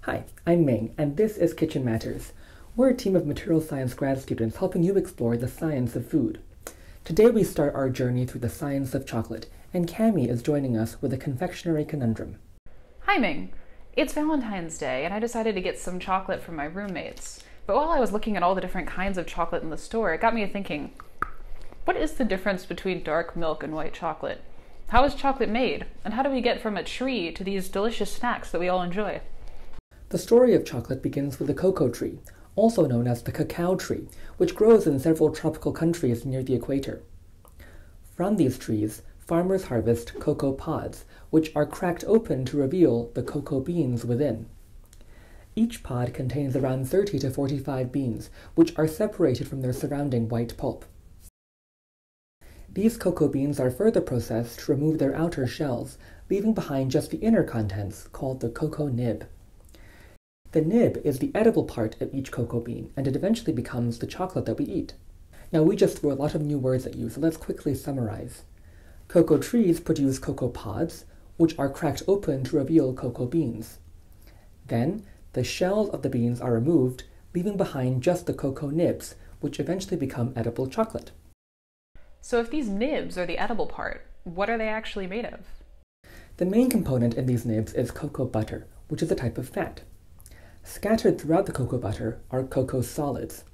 Hi, I'm Ming, and this is Kitchen Matters. We're a team of material science grad students helping you explore the science of food. Today we start our journey through the science of chocolate, and Cami is joining us with a confectionery conundrum. Hi Ming! It's Valentine's Day and I decided to get some chocolate from my roommates. But while I was looking at all the different kinds of chocolate in the store, it got me thinking, what is the difference between dark milk and white chocolate? How is chocolate made? And how do we get from a tree to these delicious snacks that we all enjoy? The story of chocolate begins with the cocoa tree, also known as the cacao tree, which grows in several tropical countries near the equator. From these trees, farmers harvest cocoa pods, which are cracked open to reveal the cocoa beans within. Each pod contains around 30 to 45 beans, which are separated from their surrounding white pulp. These cocoa beans are further processed to remove their outer shells, leaving behind just the inner contents, called the cocoa nib. The nib is the edible part of each cocoa bean, and it eventually becomes the chocolate that we eat. Now, we just threw a lot of new words at you, so let's quickly summarize. Cocoa trees produce cocoa pods, which are cracked open to reveal cocoa beans. Then, the shells of the beans are removed, leaving behind just the cocoa nibs, which eventually become edible chocolate. So if these nibs are the edible part, what are they actually made of? The main component in these nibs is cocoa butter, which is a type of fat. Scattered throughout the cocoa butter are cocoa solids.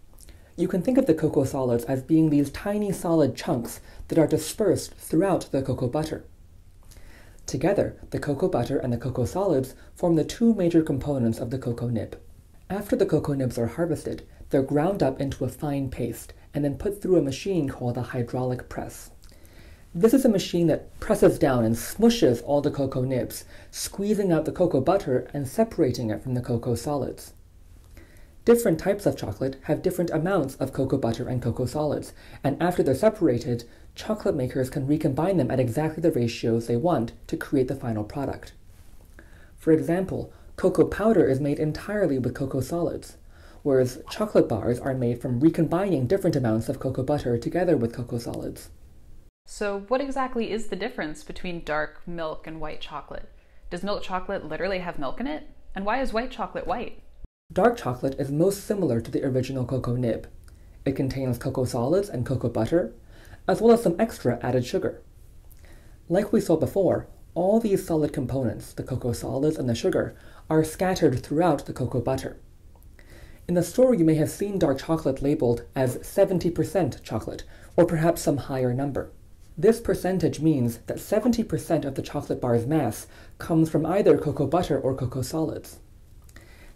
You can think of the cocoa solids as being these tiny solid chunks that are dispersed throughout the cocoa butter. Together, the cocoa butter and the cocoa solids form the two major components of the cocoa nib. After the cocoa nibs are harvested, they're ground up into a fine paste and then put through a machine called a hydraulic press. This is a machine that presses down and smushes all the cocoa nibs, squeezing out the cocoa butter and separating it from the cocoa solids. Different types of chocolate have different amounts of cocoa butter and cocoa solids, and after they're separated, chocolate makers can recombine them at exactly the ratios they want to create the final product. For example, cocoa powder is made entirely with cocoa solids, whereas chocolate bars are made from recombining different amounts of cocoa butter together with cocoa solids. So what exactly is the difference between dark milk and white chocolate? Does milk chocolate literally have milk in it? And why is white chocolate white? Dark chocolate is most similar to the original cocoa nib. It contains cocoa solids and cocoa butter, as well as some extra added sugar. Like we saw before, all these solid components, the cocoa solids and the sugar, are scattered throughout the cocoa butter. In the store, you may have seen dark chocolate labeled as 70% chocolate, or perhaps some higher number. This percentage means that 70% of the chocolate bar's mass comes from either cocoa butter or cocoa solids.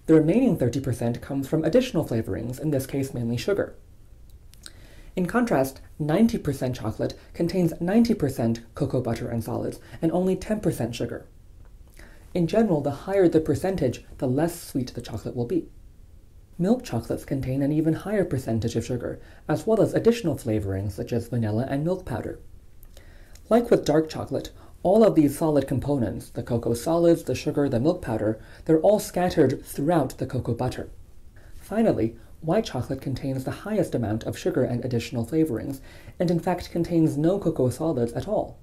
The remaining 30% comes from additional flavorings, in this case mainly sugar. In contrast, 90% chocolate contains 90% cocoa butter and solids and only 10% sugar. In general, the higher the percentage, the less sweet the chocolate will be. Milk chocolates contain an even higher percentage of sugar, as well as additional flavorings such as vanilla and milk powder. Like with dark chocolate, all of these solid components, the cocoa solids, the sugar, the milk powder, they're all scattered throughout the cocoa butter. Finally, white chocolate contains the highest amount of sugar and additional flavorings, and in fact contains no cocoa solids at all.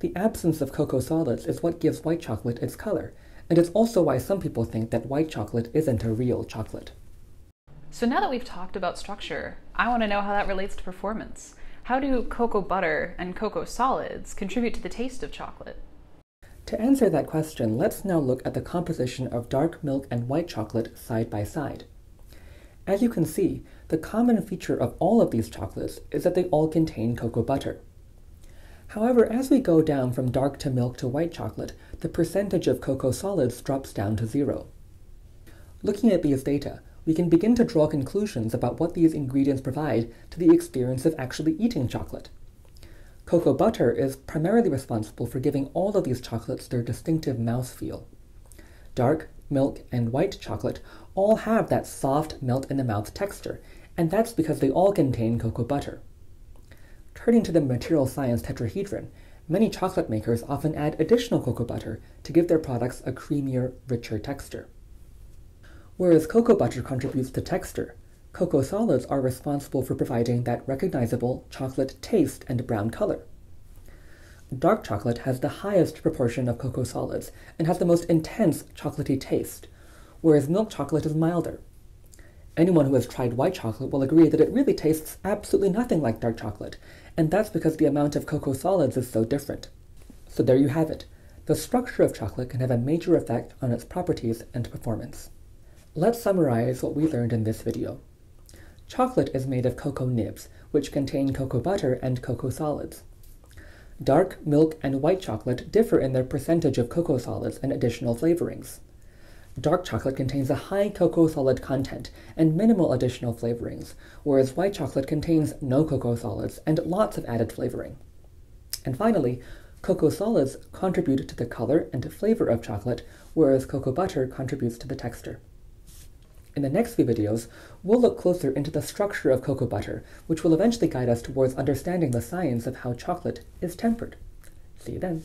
The absence of cocoa solids is what gives white chocolate its color, and it's also why some people think that white chocolate isn't a real chocolate. So now that we've talked about structure, I want to know how that relates to performance. How do cocoa butter and cocoa solids contribute to the taste of chocolate? To answer that question, let's now look at the composition of dark milk and white chocolate side by side. As you can see, the common feature of all of these chocolates is that they all contain cocoa butter. However, as we go down from dark to milk to white chocolate, the percentage of cocoa solids drops down to 0. Looking at these data, we can begin to draw conclusions about what these ingredients provide to the experience of actually eating chocolate. Cocoa butter is primarily responsible for giving all of these chocolates their distinctive mouthfeel. Dark, milk, and white chocolate all have that soft melt-in-the-mouth texture, and that's because they all contain cocoa butter. Turning to the material science tetrahedron, many chocolate makers often add additional cocoa butter to give their products a creamier, richer texture. Whereas cocoa butter contributes to texture, cocoa solids are responsible for providing that recognizable chocolate taste and brown color. Dark chocolate has the highest proportion of cocoa solids and has the most intense chocolatey taste, whereas milk chocolate is milder. Anyone who has tried white chocolate will agree that it really tastes absolutely nothing like dark chocolate, and that's because the amount of cocoa solids is so different. So there you have it. The structure of chocolate can have a major effect on its properties and performance. Let's summarize what we learned in this video. Chocolate is made of cocoa nibs, which contain cocoa butter and cocoa solids. Dark, milk, and white chocolate differ in their percentage of cocoa solids and additional flavorings. Dark chocolate contains a high cocoa solid content and minimal additional flavorings, whereas white chocolate contains no cocoa solids and lots of added flavoring. And finally, cocoa solids contribute to the color and flavor of chocolate, whereas cocoa butter contributes to the texture. In the next few videos, we'll look closer into the structure of cocoa butter, which will eventually guide us towards understanding the science of how chocolate is tempered. See you then.